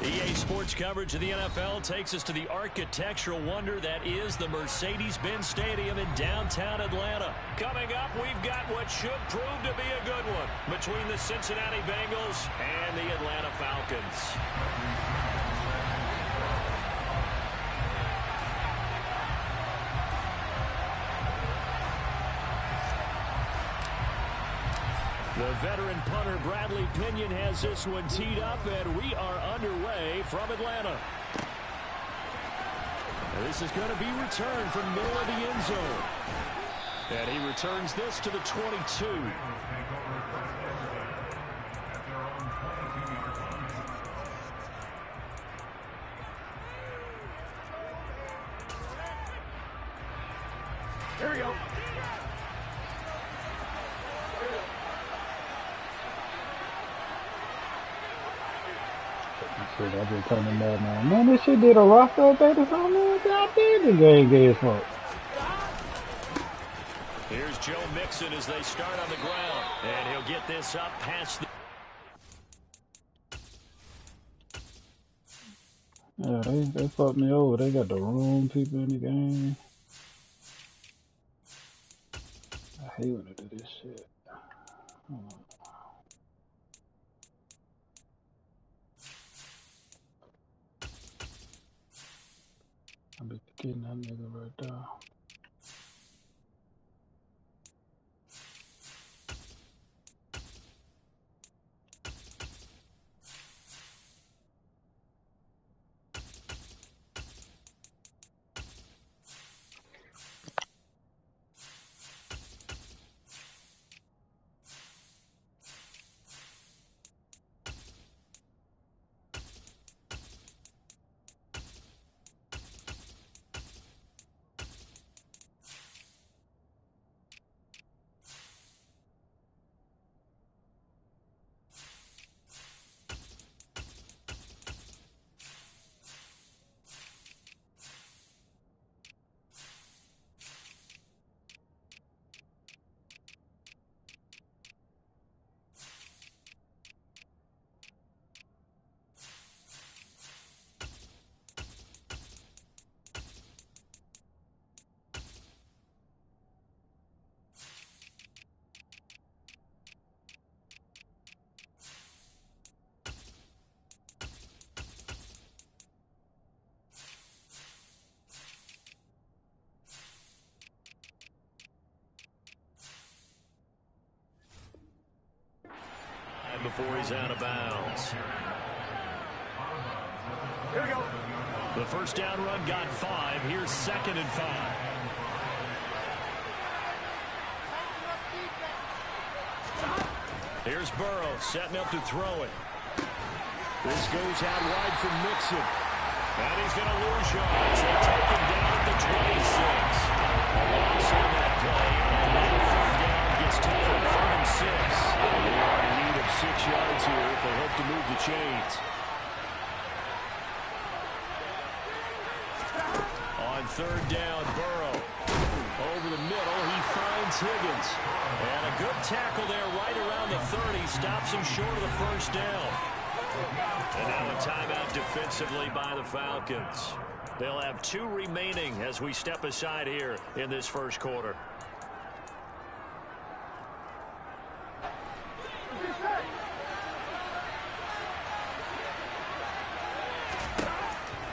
EA Sports coverage of the NFL takes us to the architectural wonder that is the Mercedes-Benz Stadium in downtown Atlanta. Coming up, we've got what should prove to be a good one between the Cincinnati Bengals and the Atlanta Falcons. The veteran punter Bradley Pinion has this one teed up, and we are underway from Atlanta. This is going to be returned from middle of the end zone. And he returns this to the 22. Here we go. Shit, I just told him that, man. Man, this shit did a roster update or something, man. God damn, this game gay as fuck. Here's Joe Mixon as they start on the ground. And he'll get this up past the... Yeah, they fucked me over. They got the wrong people in the game. I hate when they do this shit. I be getting that nigga right there. Before he's out of bounds. Here we go. The first down run got 5. Here's 2nd and 5. Here's Burrow setting up to throw it. This goes out wide for Mixon. And he's going to lose yards. They take him down at the 26. A loss on that play. And now 3rd down gets taken 3rd and 6. They are in need of 6 yards here if they hope to move the chains. On 3rd down, Burrow. Over the middle, he finds Higgins. And a good tackle there right around the 30. Stops him short of the 1st down. And now a timeout defensively by the Falcons. They'll have 2 remaining as we step aside here in this 1st quarter.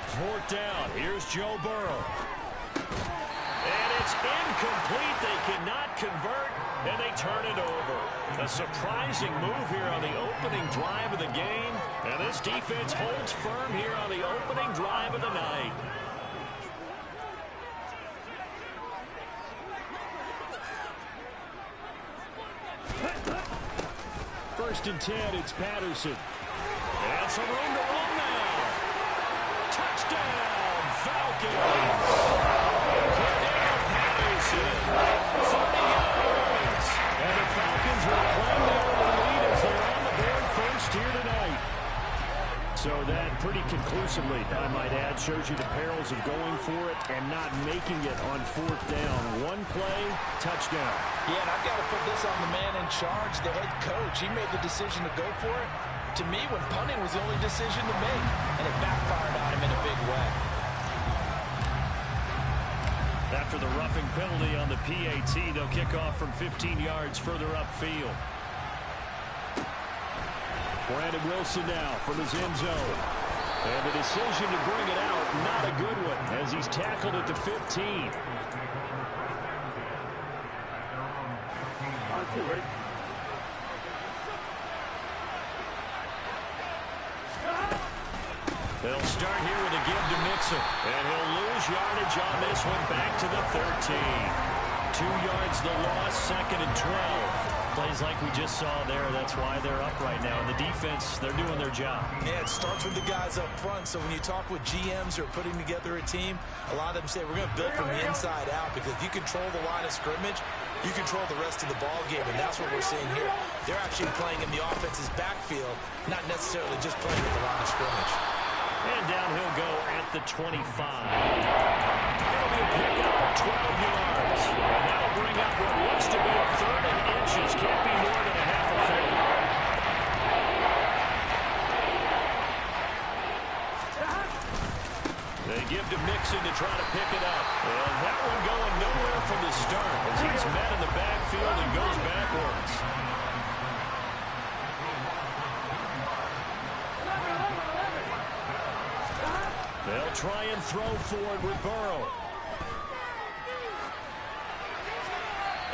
Fourth down. Here's Joe Burrow. And it's incomplete. They cannot convert, and they turn it over. A surprising move here on the opening drive of the game. And this defense holds firm here on the opening drive of the night. First and 10, it's Patterson. And some room to run now. Touchdown, Falcons. Cordell Patterson, 30 yards. And the Falcons will claim the early lead as they're on the board first here tonight. So that pretty conclusively, I might add, shows you the perils of going for it and not making it on 4th down. One play, touchdown. Yeah, and I've got to put this on the man in charge, the head coach. He made the decision to go for it. to me when punting was the only decision to make, and it backfired on him in a big way. After the roughing penalty on the PAT, they'll kick off from 15 yards further upfield. Brandon Wilson now from his end zone. And the decision to bring it out, not a good one, as he's tackled at the 15. They'll start here with a give to Mixon. And he'll lose yardage on this one back to the 13. 2 yards the loss, 2nd and 12. Plays like we just saw there. That's why they're up right now. And the defense, they're doing their job. Yeah, it starts with the guys up front. So when you talk with GMs who are putting together a team, a lot of them say we're going to build from the inside out, because if you control the line of scrimmage, you control the rest of the ball game, and that's what we're seeing here. They're actually playing in the offense's backfield, not necessarily just playing at the line of scrimmage. And down he'll go at the 25. It'll be a pickup of 12 yards. And that'll bring up what looks to be a 3rd and inches. Can't be more than a half a foot. They give to Mixon to try to pick it up. And that one going nowhere from the start, as he's met in the backfield and goes backwards. They'll try and throw forward with Burrow.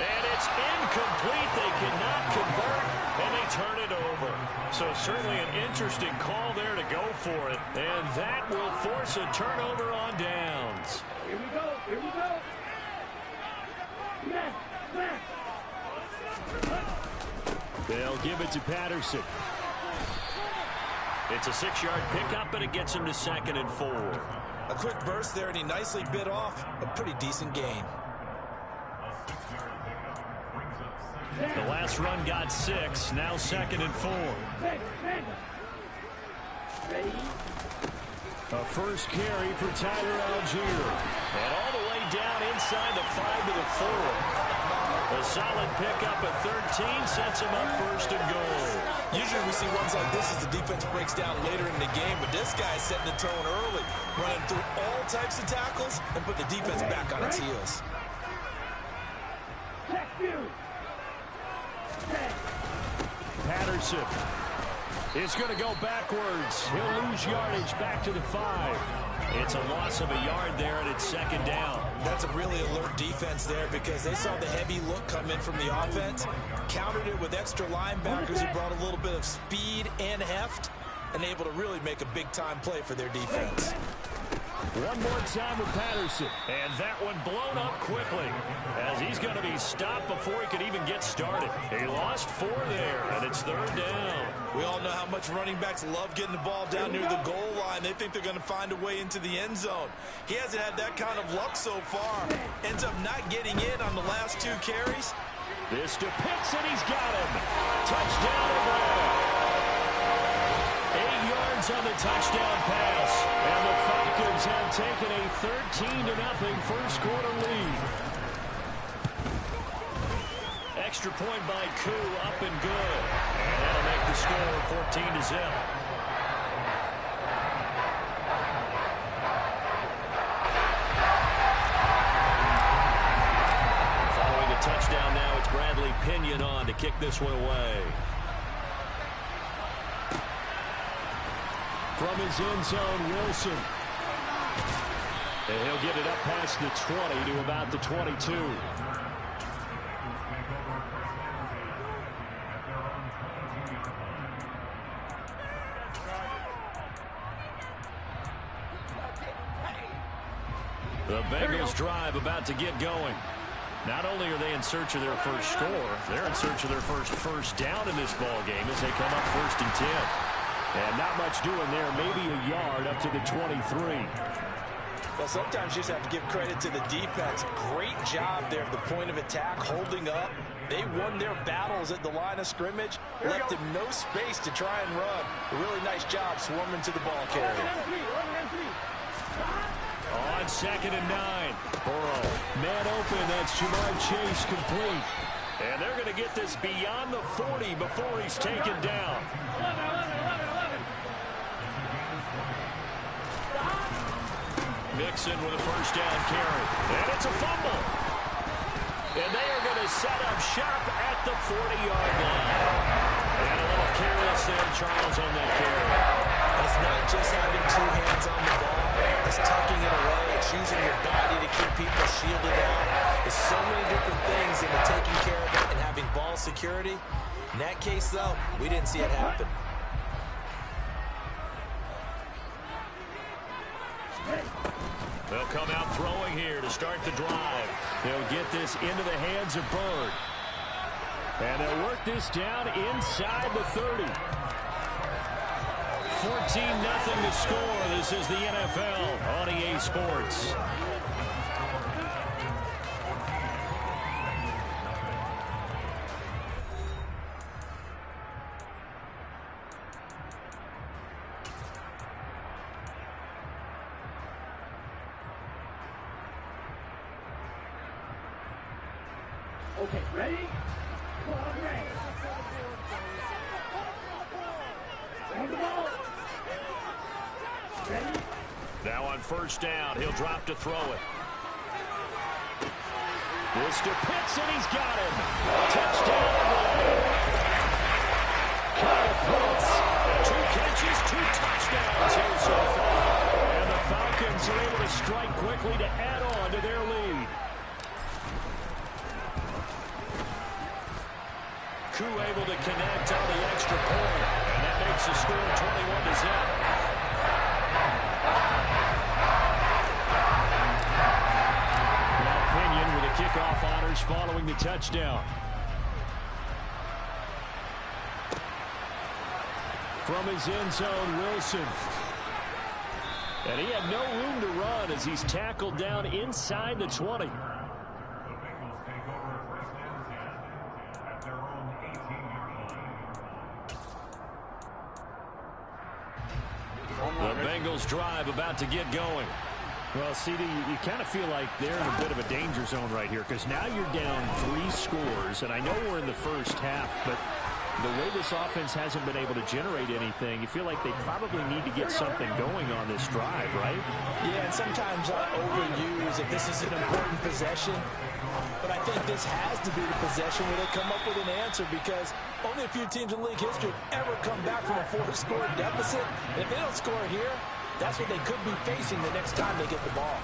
And it's incomplete. They cannot convert, and they turn it over. So certainly an interesting call there to go for it. And that will force a turnover on downs. Here we go. Here we go. They'll give it to Patterson. It's a 6-yard pickup, and it gets him to 2nd and 4. A quick burst there, and he nicely bit off a pretty decent gain. The last run got 6, now 2nd and 4. A first carry for Tyler Algier. And all the way down inside the 5 to the 4. A solid pickup at 13 sets him up 1st and goal. Usually we see runs like this as the defense breaks down later in the game, but this guy's setting the tone early, running through all types of tackles and put the defense back on its heels. Patterson is going to go backwards. He'll lose yardage back to the 5. It's a loss of a yard there, and it's 2nd down. That's a really alert defense there, because they saw the heavy look come in from the offense, countered it with extra linebackers who brought a little bit of speed and heft, and able to really make a big-time play for their defense. One more time with Patterson, and that one blown up quickly, as he's going to be stopped before he could even get started. He lost 4 there, and it's 3rd down. We all know how much running backs love getting the ball down near the goal line. They think they're going to find a way into the end zone. He hasn't had that kind of luck so far. Ends up not getting in on the last 2 carries. This to Pitts, and he's got him. Touchdown Atlanta. 8 yards on the touchdown pass, and the Falcons have taken a 13-0 first-quarter lead. Extra point by Koo, up and good. And that'll make the score 14-0. Following the touchdown now, it's Bradley Pinion on to kick this one away. From his end zone, Wilson. And he'll get it up past the 20 to about the 22. The Bengals drive about to get going. Not only are they in search of their first score, they're in search of their first down in this ball game as they come up 1st and 10. And not much doing there, maybe a yard up to the 23. Well, sometimes you just have to give credit to the defense. Great job there at the point of attack, holding up. They won their battles at the line of scrimmage, left him no space to try and run. A really nice job swarming to the ball carrier. On 2nd and 9. Burrow, man open, that's Jamar Chase complete. And they're going to get this beyond the 40 before he's taken down. Mixon with a first down carry. And it's a fumble. And they are going to set up shop at the 40-yard line. And a little careless there, Charles, on that carry. It's not just having two hands on the ball. It's tucking it away. It's using your body to keep people shielded off. There's so many different things into taking care of it and having ball security. In that case, though, we didn't see it happen. They'll come out throwing here to start the drive. They'll get this into the hands of Bird. And they'll work this down inside the 30. 14-0 to score. This is the NFL on EA Sports. Okay, ready? Now on first down, he'll drop to throw it. This to Pitts, and he's got him. Touchdown. Kyle Pitts, 2 catches, 2 touchdowns here so far. And the Falcons are able to strike quickly to add on to their lead. Koo able to connect on the extra point, and that makes the score 21-0. Kickoff honors following the touchdown. From his end zone, Wilson. And he had no room to run as he's tackled down inside the 20. The Bengals drive about to get going. Well, CD, you kind of feel like they're in a bit of a danger zone right here because now you're down 3 scores, and I know we're in the first half, but the way this offense hasn't been able to generate anything, you feel like they probably need to get something going on this drive, right? Yeah, and sometimes I overuse if this is an important possession, but I think this has to be the possession where they come up with an answer because only a few teams in league history have ever come back from a 4-score deficit. And if they don't score here, that's what they could be facing the next time they get the ball.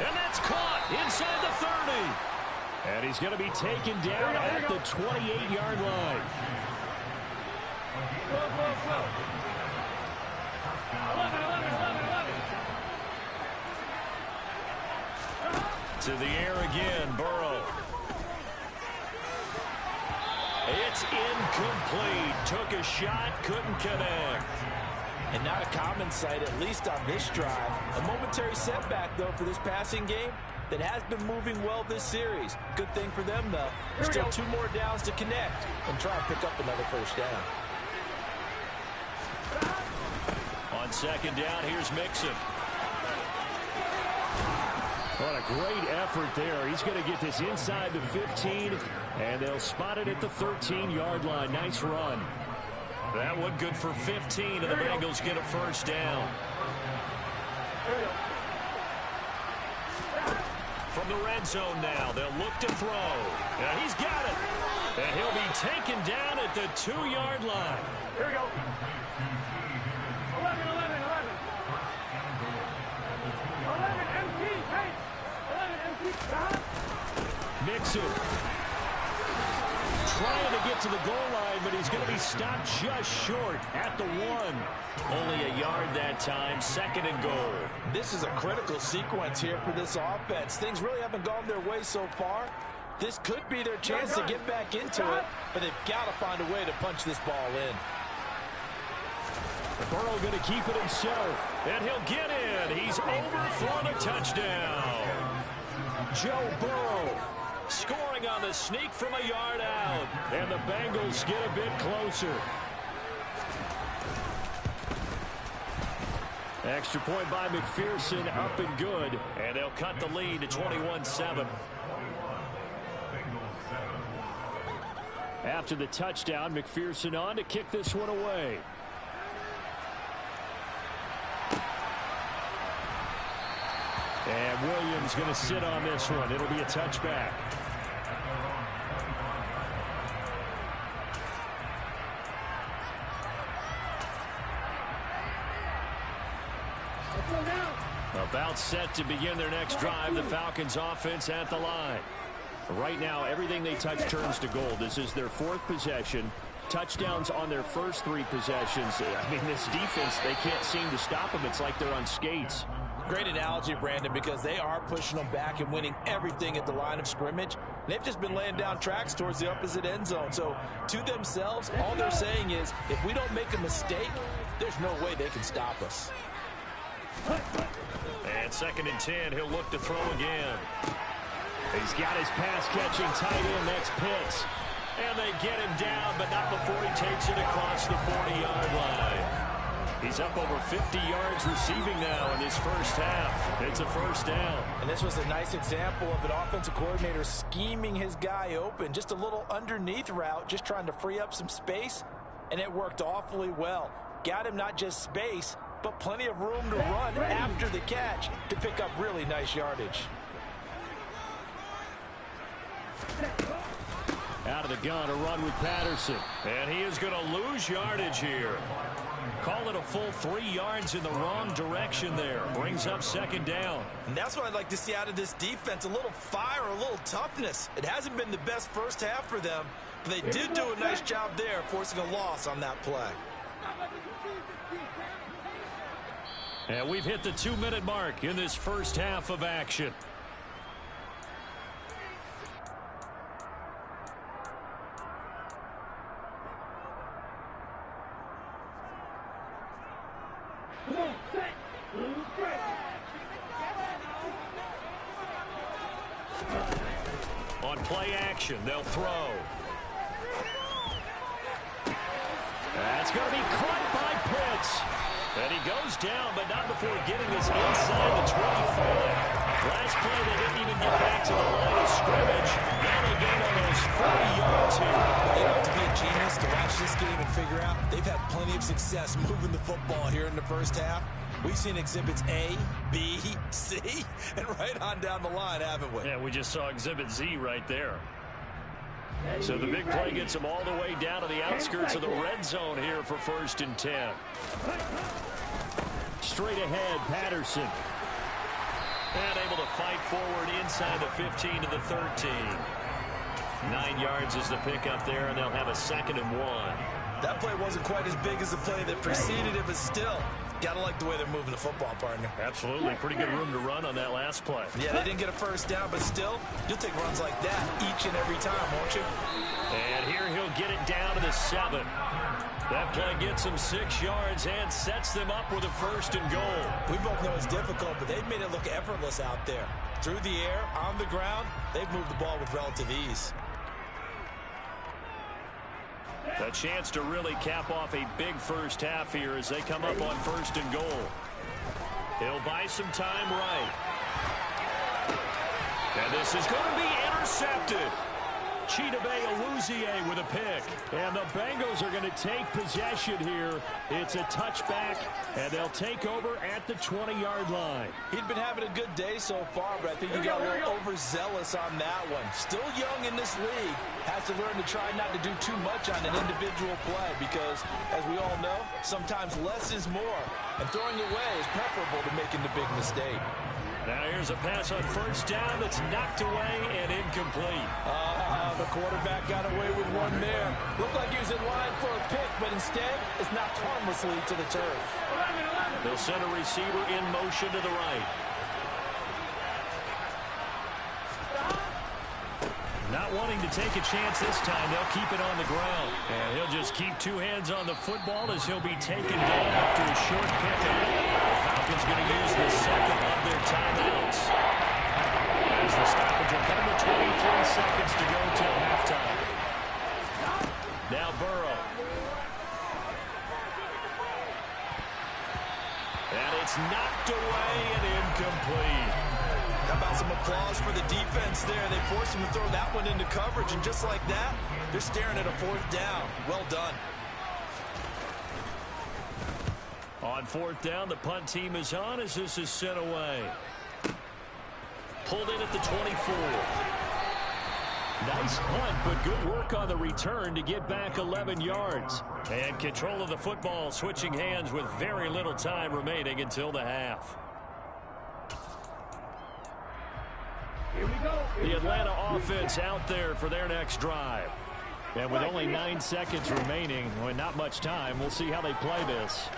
And that's caught inside the 30. And he's going to be taken down at the 28-yard line. To the air again, Burrow. It's incomplete. Took a shot, couldn't connect. And not a common sight, at least on this drive. A momentary setback, though, for this passing game that has been moving well this series. Good thing for them, though. Still 2 more downs to connect and try and pick up another first down. On second down, here's Mixon. What a great effort there. He's going to get this inside the 15, and they'll spot it at the 13-yard line. Nice run. That one good for 15, and the Bengals get a first down. From the red zone now, they'll look to throw. And he's got it. And he'll be taken down at the 2-yard line. Here we go. 11. 11 MT, hey! 11 MT. Mixon. Trying to get to the goal line, but he's going to be stopped just short at the 1. Only a yard that time, 2nd and goal. This is a critical sequence here for this offense. Things really haven't gone their way so far. This could be their chance to get back into it, but they've got to find a way to punch this ball in. Burrow going to keep it himself, and he'll get in. He's overthrown a touchdown. Joe Burrow scoring on the sneak from a yard out, and the Bengals get a bit closer. Extra point by McPherson, up and good, and they'll cut the lead to 21-7. After the touchdown, McPherson on to kick this one away. And Williams going to sit on this one. It'll be a touchback. About set to begin their next drive. The Falcons offense at the line. Right now, everything they touch turns to gold. This is their 4th possession. Touchdowns on their first 3 possessions. I mean, this defense, they can't seem to stop them. It's like they're on skates. Great analogy, Brandon, because they are pushing them back and winning everything at the line of scrimmage. They've just been laying down tracks towards the opposite end zone. So, to themselves, all they're saying is, if we don't make a mistake, there's no way they can stop us. And 2nd and 10, he'll look to throw again. He's got his pass-catching tight end. That's Pitts. And they get him down, but not before he takes it across the 40-yard line. He's up over 50 yards receiving now in his first half. It's a first down. And this was a nice example of an offensive coordinator scheming his guy open. Just a little underneath route, just trying to free up some space, and it worked awfully well. Got him not just space, but plenty of room to run after the catch to pick up really nice yardage. Out of the gun, a run with Patterson. And he is going to lose yardage here. Call it a full 3 yards in the wrong direction there. Brings up 2nd down. And that's what I'd like to see out of this defense. A little fire, a little toughness. It hasn't been the best first half for them, but they did do a nice job there, forcing a loss on that play. And we've hit the 2-minute mark in this first half of action. On play action, they'll throw. That's going to be caught by Pitts. And he goes down, but not before getting this inside the 25. Last play, they didn't even get back to the line of scrimmage. Now they gain almost 40 yards here. You have to be a genius to watch this game and figure out they've had plenty of success moving the football here in the first half. We've seen exhibits A, B, C, and right on down the line, haven't we? Yeah, we just saw exhibit Z right there. So the big play gets them all the way down to the outskirts of the red zone here for 1st and 10. Straight ahead, Patterson. And able to fight forward inside the 15 to the 13. 9 yards is the pickup there, and they'll have a 2nd and 1. That play wasn't quite as big as the play that preceded it, but still, gotta like the way they're moving the football, partner. Absolutely. Pretty good room to run on that last play. Yeah, they didn't get a first down, but still, you'll take runs like that each and every time, won't you? And here he'll get it down to the 7. That play gets him 6 yards and sets them up with a 1st and goal. We both know it's difficult, but they've made it look effortless out there. Through the air, on the ground, they've moved the ball with relative ease. A chance to really cap off a big first half here as they come up on 1st and goal. He'll buy some time right. And this is going to be intercepted. Chidobe Awuzie with a pick. And the Bengals are going to take possession here. It's a touchback, and they'll take over at the 20-yard line. He'd been having a good day so far, but I think he got a little overzealous on that one. Still young in this league. Has to learn to try not to do too much on an individual play because, as we all know, sometimes less is more. And throwing away is preferable to making the big mistake. Now here's a pass on 1st down that's knocked away and incomplete. The quarterback got away with one there. Looked like he was in line for a pick, but instead it's knocked harmlessly to the turf. They'll send a receiver in motion to the right. Not wanting to take a chance this time, they'll keep it on the ground. And he'll just keep 2 hands on the football as he'll be taken down after a short pickup. The Falcons going to use the 2nd of their timeouts. As the stoppage will come with 23 seconds to go till halftime. Now Burrow. And it's knocked away and incomplete. How about some applause for the defense there? They forced him to throw that one into coverage, and just like that, they're staring at a 4th down. Well done. On 4th down, the punt team is on as this is sent away. pulled in at the 24. Nice punt, but good work on the return to get back 11 yards. And control of the football switching hands with very little time remaining until the half. Here we go. The Atlanta offense out there for their next drive. And with only 9 seconds remaining, with not much time, we'll see how they play this.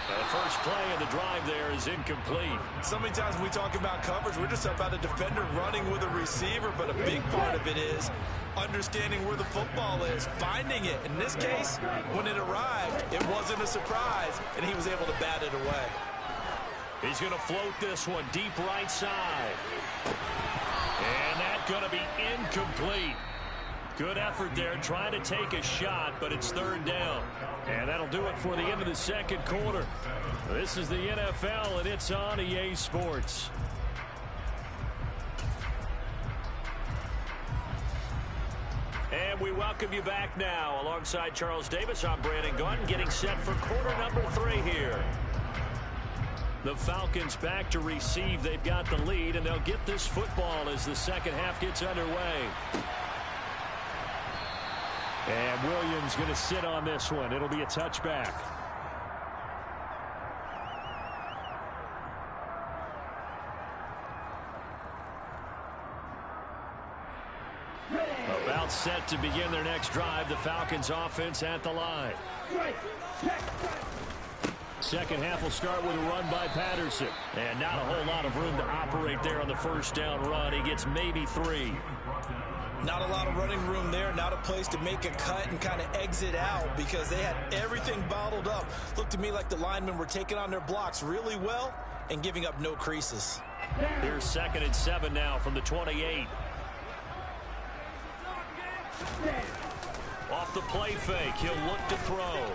The first play of the drive there is incomplete. So many times when we talk about coverage, we're just about a defender running with a receiver, but a big part of it is understanding where the football is, finding it. In this case, when it arrived, it wasn't a surprise, and he was able to bat it away. He's going to float this one deep right side. And that's going to be incomplete. Good effort there trying to take a shot, but it's third down. And that'll do it for the end of the second quarter. This is the NFL, and it's on EA Sports. And we welcome you back now. Alongside Charles Davis, I'm Brandon Gunn, getting set for quarter number 3 here. The Falcons back to receive. They've got the lead, and they'll get this football as the second half gets underway. And Williams going to sit on this one. It'll be a touchback. About set to begin their next drive. The Falcons offense at the line. Second half will start with a run by Patterson. And not a whole lot of room to operate there on the first down run. He gets maybe 3. Not a lot of running room there, not a place to make a cut and kind of exit out because they had everything bottled up. Looked to me like the linemen were taking on their blocks really well and giving up no creases. Here's 2nd and 7 now from the 28. Off the play fake, he'll look to throw.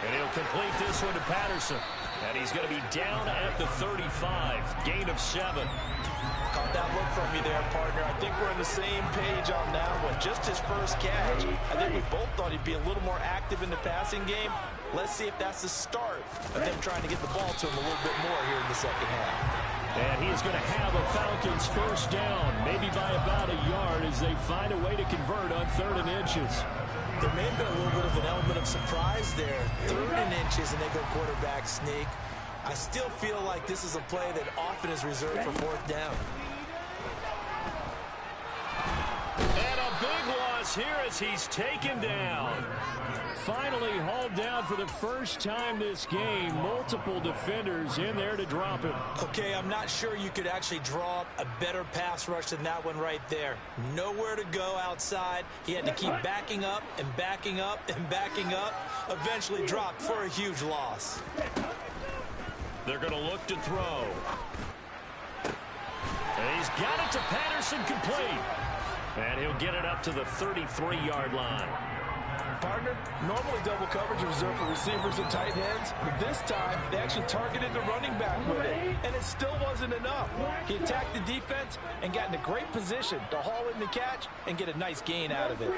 And he'll complete this one to Patterson. And he's going to be down at the 35, gain of 7. Caught that look from you there, partner. I think we're on the same page on that one. Just his first catch. I think we both thought he'd be a little more active in the passing game. Let's see if that's the start of them trying to get the ball to him a little bit more here in the second half. And he's going to have a Falcons first down, maybe by about a yard as they find a way to convert on 3rd and inches. There may have been a little bit of an element of surprise there. 3rd and inches, and they go quarterback sneak. I still feel like this is a play that often is reserved for 4th down. And a big loss here as he's taken down. Finally hauled down for the first time this game. Multiple defenders in there to drop him. Okay, I'm not sure you could actually draw up a better pass rush than that one right there. Nowhere to go outside. He had to keep backing up and backing up and backing up. Eventually dropped for a huge loss. They're going to look to throw. And he's got it to Patterson complete. And he'll get it up to the 33-yard line. Partner, normally double coverage is reserved for receivers and tight ends, but this time they actually targeted the running back with it, and it still wasn't enough. He attacked the defense and got in a great position to haul in the catch and get a nice gain out of it.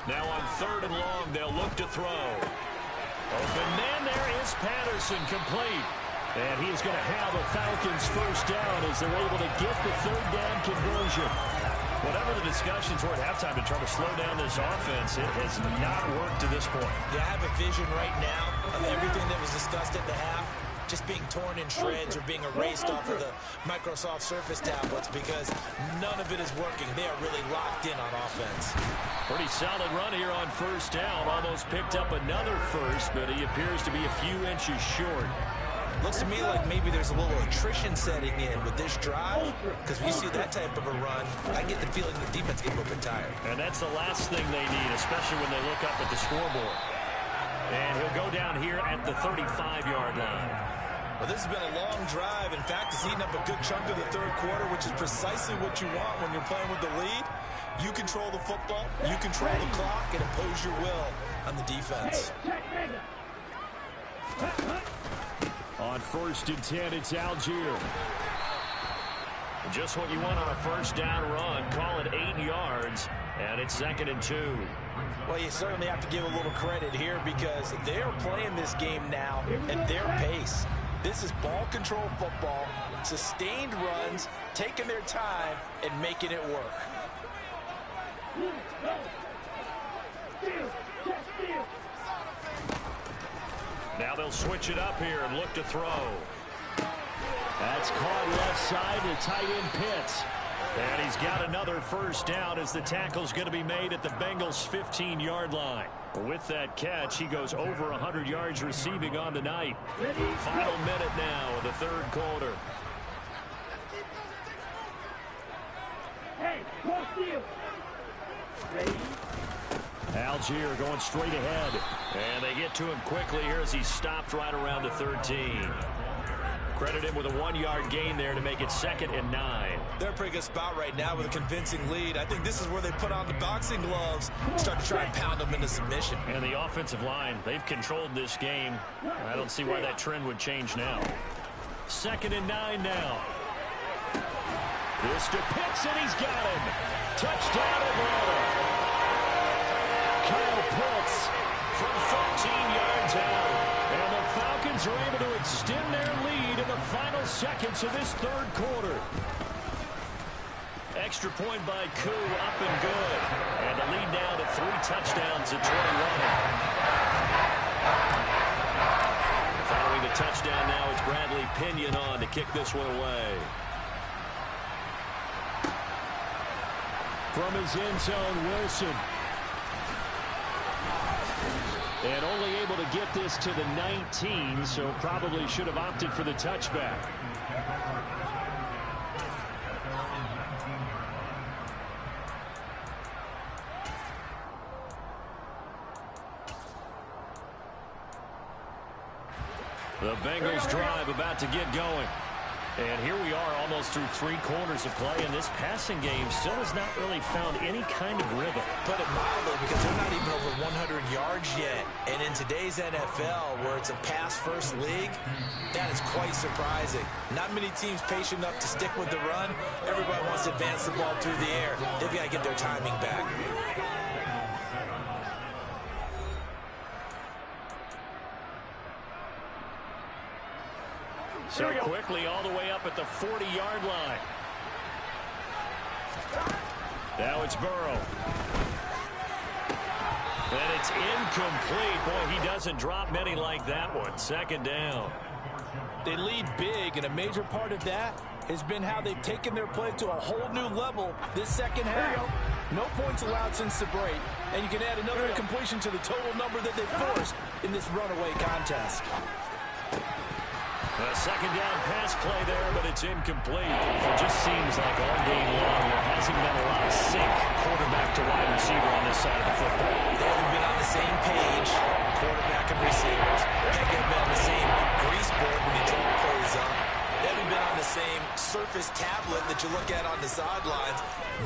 Now on 3rd and long, they'll look to throw. Open man, there is Patterson, complete. And he's going to have a Falcons first down as they're able to get the 3rd down conversion. Whatever the discussions were at halftime to try to slow down this offense, it has not worked to this point. Yeah, I have a vision right now of everything that was discussed at the half just being torn in shreds or being erased off of the Microsoft Surface tablets because none of it is working. They are really locked in on offense. Pretty solid run here on first down. Almost picked up another first, but he appears to be a few inches short. Looks to me like maybe there's a little attrition setting in with this drive because when you see that type of a run, I get the feeling the defense gets a little bit tired. And that's the last thing they need, especially when they look up at the scoreboard. And he'll go down here at the 35-yard line. Well, this has been a long drive. In fact, it's eaten up a good chunk of the 3rd quarter, which is precisely what you want when you're playing with the lead. You control the football, you control the clock, and impose your will on the defense. On 1st and 10, it's Algier. Just what you want on a first down run. Call it 8 yards, and it's 2nd and 2. Well, you certainly have to give a little credit here because they're playing this game now at their pace. This is ball control football, sustained runs, taking their time, and making it work. Now they'll switch it up here and look to throw. That's caught left side to tight end Pitts. And he's got another first down as the tackle's going to be made at the Bengals' 15-yard line. With that catch, he goes over 100 yards receiving on the night. Final minute now of the third quarter. Hey, walk you. Ready? Algier going straight ahead. And they get to him quickly here as he's stopped right around the 13. Credit him with a 1-yard gain there to make it 2nd and 9. They're in a pretty good spot right now with a convincing lead. I think this is where they put on the boxing gloves and start to try and pound them into submission. And the offensive line, they've controlled this game. I don't see why that trend would change now. 2nd and 9 now. This to Pitts, and he's got him. Touchdown Atlanta. Kyle Pitts from 13 yards out. And the Falcons are able to extend their lead in the final seconds of this third quarter. Extra point by Koo, up and good. And the lead now to 3 touchdowns at 21. Following the touchdown now, it's Bradley Pinion on to kick this one away. From his end zone, Wilson. And only able to get this to the 19, so probably should have opted for the touchback. The Bengals drive about to get going. And here we are almost through 3 quarters of play, and this passing game still has not really found any kind of rhythm. Put it mildly, because they're not even over 100 yards yet. And in today's NFL, where it's a pass-first league, that is quite surprising. Not many teams patient enough to stick with the run. Everybody wants to advance the ball through the air. They've got to get their timing back. So quickly all the way up at the 40-yard line. Now it's Burrow. And it's incomplete. Boy, he doesn't drop many like that one. 2nd down. They lead big, and a major part of that has been how they've taken their play to a whole new level this second half. No points allowed since the break, and you can add another completion to the total number that they forced in this runaway contest. A 2nd down pass play there, but it's incomplete. It just seems like all game long there hasn't been a lot of sync quarterback to wide receiver on this side of the football. They haven't been on the same page, quarterback and receivers. They haven't been on the same grease board when you draw plays up. They haven't been on the same surface tablet that you look at on the sidelines.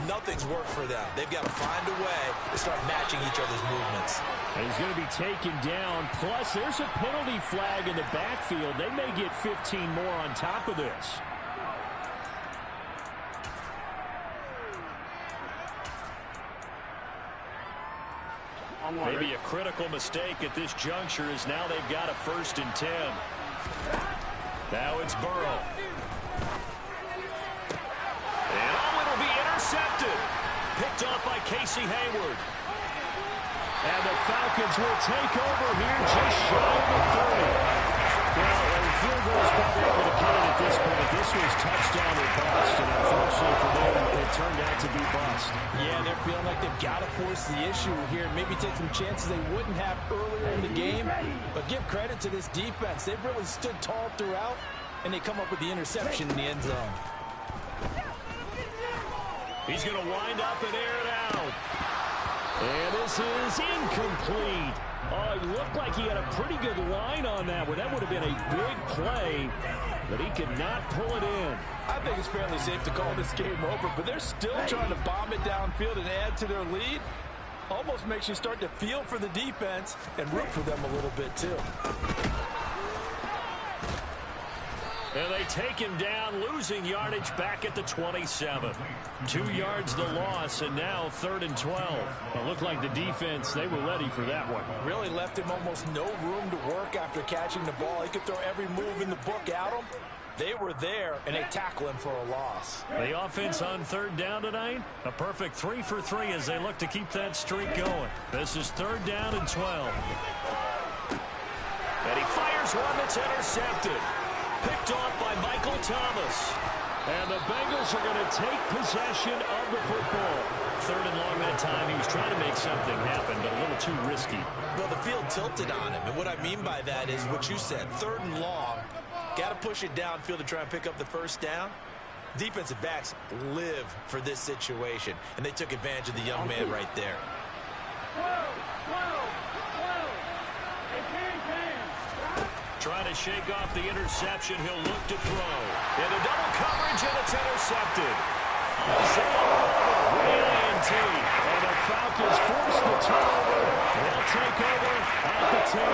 Nothing's worked for them. They've got to find a way to start matching each other's movements. And he's going to be taken down. Plus, there's a penalty flag in the backfield. They may get 15 more on top of this. Maybe a critical mistake at this juncture as now they've got a 1st and 10. Now it's Burrow. And it'll be intercepted. Picked off by Casey Hayward. And the Falcons will take over here just shy of the 30. Well, the field goal is probably able to get it at this point. This was touchdown or bust, and unfortunately for them, it turned out to be bust. Yeah, they're feeling like they've got to force the issue here. Maybe take some chances they wouldn't have earlier in the game. But give credit to this defense. They've really stood tall throughout, and they come up with the interception in the end zone. He's going to wind up and air it out. And this is incomplete. Oh, it looked like he had a pretty good line on that one. That would have been a big play, but he could not pull it in. I think it's fairly safe to call this game over, but they're still trying to bomb it downfield and add to their lead. Almost makes you start to feel for the defense and root for them a little bit, too. And they take him down, losing yardage back at the 27. 2 yards the loss, and now 3rd and 12. It looked like the defense, they were ready for that one. Really left him almost no room to work after catching the ball. He could throw every move in the book at him. They were there, and they tackle him for a loss. The offense on 3rd down tonight, a perfect 3 for 3 as they look to keep that streak going. This is 3rd down and 12. And he fires one that's intercepted. Picked off by Michael Thomas. And the Bengals are going to take possession of the football. 3rd and long that time. He was trying to make something happen, but a little too risky. Well, the field tilted on him. And what I mean by that is what you said. 3rd and long. Got to push it downfield to try and pick up the first down. Defensive backs live for this situation. And they took advantage of the young man right there. Trying to shake off the interception. He'll look to throw. Into double coverage, and it's intercepted. INT. And the Falcons force the turnover. They'll take over at the 10.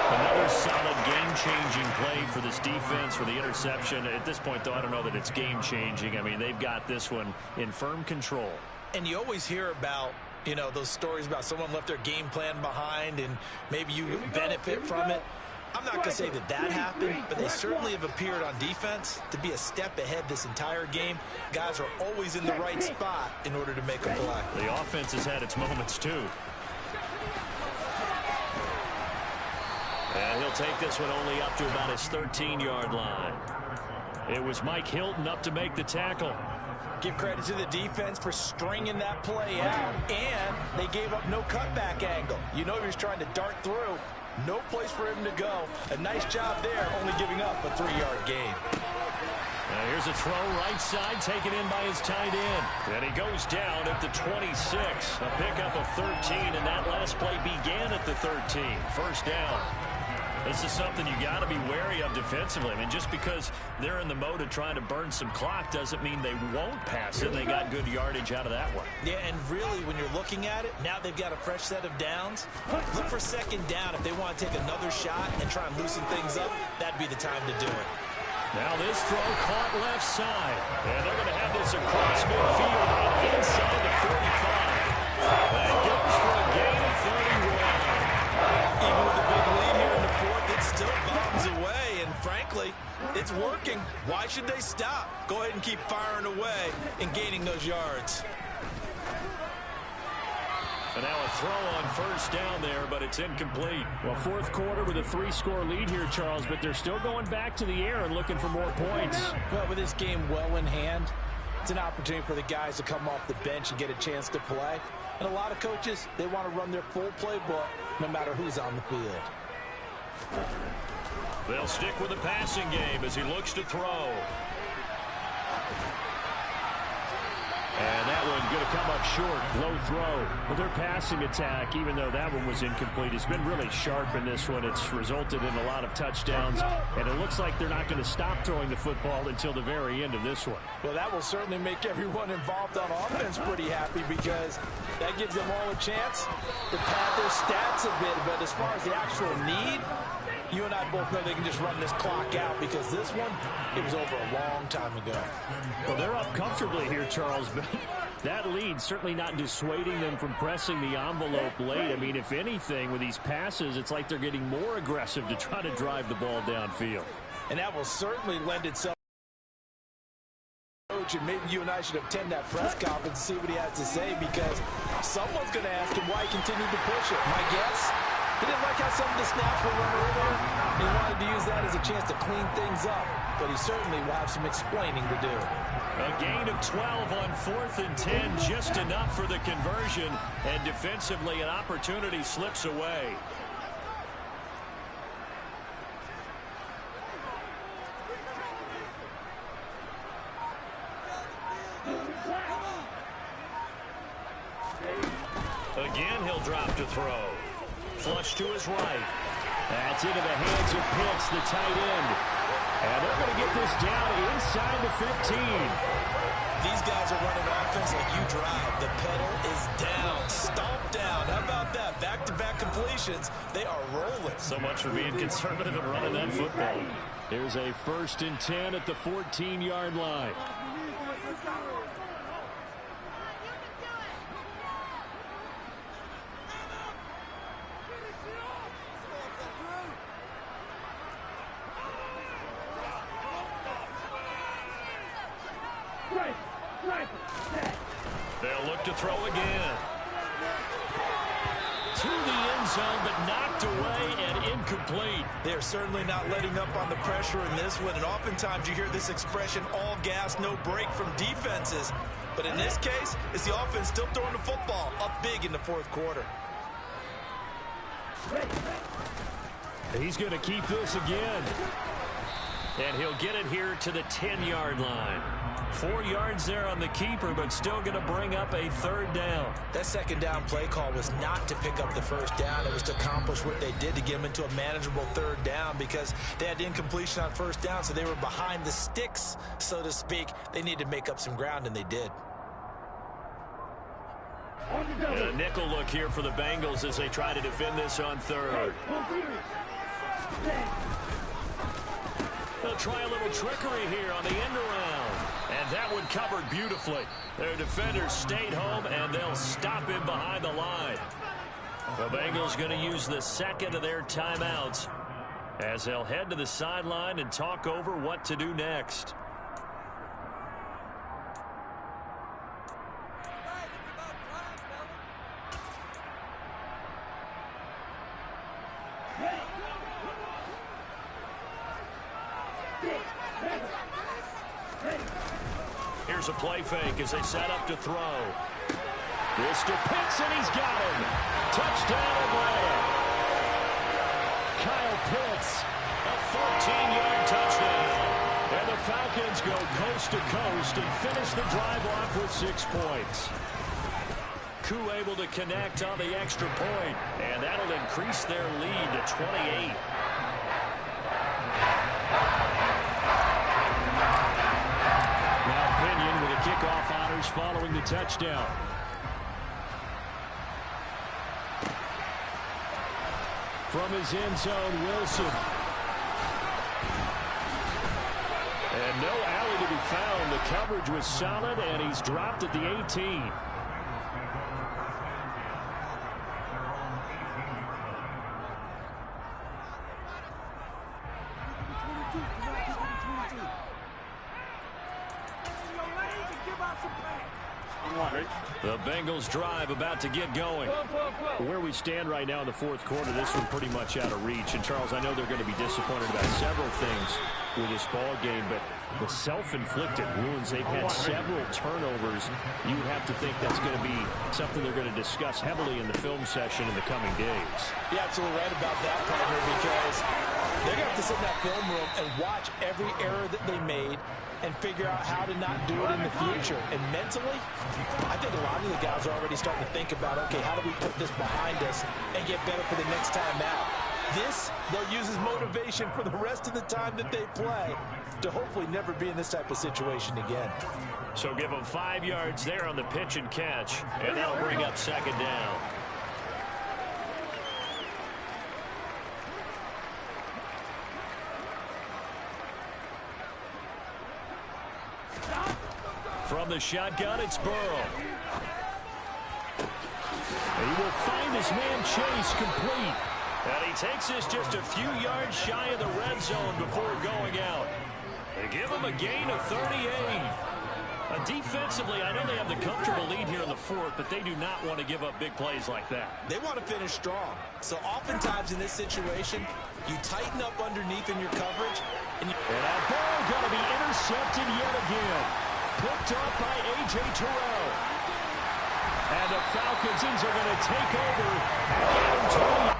Another solid game-changing play for this defense for the interception. At this point, though, I don't know that it's game-changing. I mean, they've got this one in firm control. And you always hear about, you know, those stories about someone left their game plan behind and maybe you benefit from it. I'm not going to say that that happened, but they certainly have appeared on defense to be a step ahead this entire game. Guys are always in the right spot in order to make a play. The offense has had its moments, too. And he'll take this one only up to about his 13-yard line. It was Mike Hilton up to make the tackle. Give credit to the defense for stringing that play out, and they gave up no cutback angle. You know he was trying to dart through. No place for him to go. A nice job there, only giving up a 3-yard gain. Now here's a throw right side, taken in by his tight end. And he goes down at the 26. A pickup of 13, and that last play began at the 13. First down. This is something you got to be wary of defensively. I mean, just because they're in the mode of trying to burn some clock doesn't mean they won't pass it. They got good yardage out of that one. Yeah, and really, when you're looking at it, now they've got a fresh set of downs. Look for 2nd down if they want to take another shot and try and loosen things up. That'd be the time to do it. Now this throw caught left side. And they're going to have this across midfield and inside the 45. That goes for a gain of 31. Even with a big lead here in the 4th, it still bombs away. And frankly, it's working. Why should they stop? Go ahead and keep firing away and gaining those yards. And now a throw on 1st down there, but it's incomplete. Well, 4th quarter with a 3-score lead here, Charles, but they're still going back to the air and looking for more points. Well, with this game well in hand, it's an opportunity for the guys to come off the bench and get a chance to play. And a lot of coaches, they want to run their full playbook no matter who's on the field. They'll stick with the passing game as he looks to throw. And that one going to come up short. Low throw. But their passing attack, even though that one was incomplete, has been really sharp in this one. It's resulted in a lot of touchdowns. And it looks like they're not going to stop throwing the football until the very end of this one. Well, that will certainly make everyone involved on offense pretty happy because that gives them all a chance to pad their stats a bit. But as far as the actual need, you and I both know they can just run this clock out because this one, it was over a long time ago. Well, they're up comfortably here, Charles, but that lead certainly not dissuading them from pressing the envelope late. I mean, if anything, with these passes, it's like they're getting more aggressive to try to drive the ball downfield. And that will certainly lend itself. And maybe you and I should attend that press conference and see what he has to say because someone's going to ask him why he continued to push it. My guess? He didn't like how some of the snaps were run earlier. He wanted to use that as a chance to clean things up, but he certainly will have some explaining to do. A gain of 12 on 4th and 10, just enough for the conversion, and defensively an opportunity slips away. Again, he'll drop to throw. Flush to his right. That's into the hands of Pitts, the tight end. And they're going to get this down inside the 15. These guys are running offense like you drive. The pedal is down, stomped down. How about that? Back-to-back completions. They are rolling. So much for being conservative and running that football. Here's a 1st and 10 at the 14-yard line. They'll look to throw again. To the end zone, but knocked away and incomplete. They're certainly not letting up on the pressure in this one, and oftentimes you hear this expression, all gas, no break from defenses. But in this case, it's the offense still throwing the football up big in the 4th quarter. He's going to keep this again. And he'll get it here to the 10-yard line. 4 yards there on the keeper, but still going to bring up a 3rd down. That 2nd down play call was not to pick up the 1st down. It was to accomplish what they did to get them into a manageable 3rd down because they had incompletion on 1st down, so they were behind the sticks, so to speak. They needed to make up some ground, and they did. And a nickel look here for the Bengals as they try to defend this on 3rd. They'll try a little trickery here on the end around. And that one covered beautifully. Their defenders stayed home, and they'll stop him behind the line. The Bengals going to use the 2nd of their timeouts as they'll head to the sideline and talk over what to do next. Here's a play fake as they set up to throw. This to Pitts, and he's got him. Touchdown, Atlanta. Kyle Pitts, a 14-yard touchdown. And the Falcons go coast to coast and finish the drive off with 6 points. Koo able to connect on the extra point, and that'll increase their lead to 28. Kickoff honors following the touchdown. From his end zone, Wilson. And no alley to be found. The coverage was solid, and he's dropped at the 18. The Bengals drive about to get going. Where we stand right now in the 4th quarter, this one pretty much out of reach. And, Charles, I know they're going to be disappointed about several things with this ball game, but the self-inflicted wounds, they've had several turnovers. You would have to think that's going to be something they're going to discuss heavily in the film session in the coming days. You're absolutely right about that, partner, because they're going to have to sit in that film room and watch every error that they made and figure out how to not do it in the future. And mentally, I think a lot of the guys are already starting to think about, okay, how do we put this behind us and get better for the next time out? This, they'll use as motivation for the rest of the time that they play to hopefully never be in this type of situation again. So give them 5 yards there on the pitch and catch, and that'll bring up 2nd down. From the shotgun, it's Burrow. He will find his man Chase complete. And he takes this just a few yards shy of the red zone before going out. They give him a gain of 38. Defensively, I know they have the comfortable lead here in the 4th, but they do not want to give up big plays like that. They want to finish strong. So oftentimes in this situation, you tighten up underneath in your coverage. And that ball going to be intercepted yet again. Picked up by A.J. Terrell. And the Falcons are going to take over at down 20.